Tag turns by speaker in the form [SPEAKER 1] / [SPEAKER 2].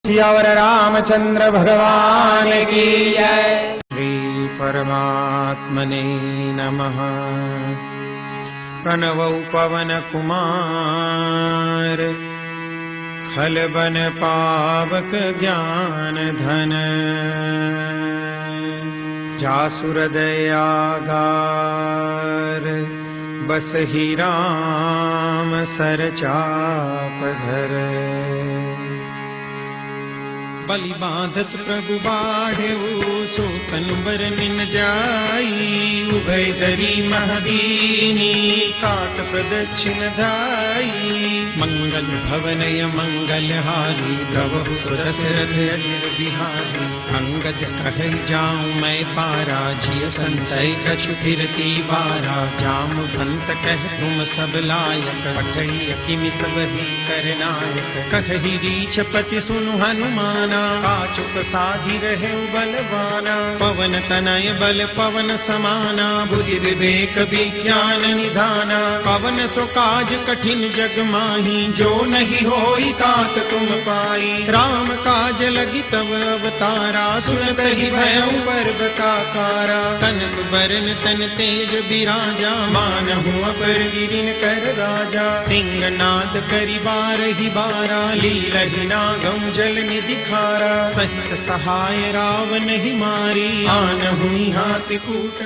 [SPEAKER 1] सियावर रामचंद्र भगवान की जय। श्री परमात्मने नमः। प्रणवौ पवन कुमार खलबन पावक ज्ञान धन जासुर दयागार बस ही राम सर चाप धर बलि बांधत प्रभु बाढ़ेऊ सो तनु बरनिन जाई उभय दरी महदीनी सात प्रदक्षिण धाई मंगल भवनय मंगल हारी द्रवहु सुदशरथ अजिर बिहारी अंगद कहै जाऊं मैं पारा जिय संशय कछु फिरती बारा जामवंत कह तुम सब लायक पठई किमि सब ही करनायक कहहि रीछपति सुनु हनुमाना काचुक साधि रहे बलवाना पवन तनय बल पवन समाना बुद्धि विवेक विज्ञान निधाना पवन सो काज कठिन जग माही जो नहीं होई तात तुम पाई राम काज लगी तब अवतारा सुनत ही भयउ पर्वताकारा तनक बरन तन तेज बिराजा मानहु अपर गिरिन कर राजा सिंहनाद करि बारहि बारा लीलहि नागम जल निधि खारा सहित सहाय रावण ही मारी आनहु हाथ कूट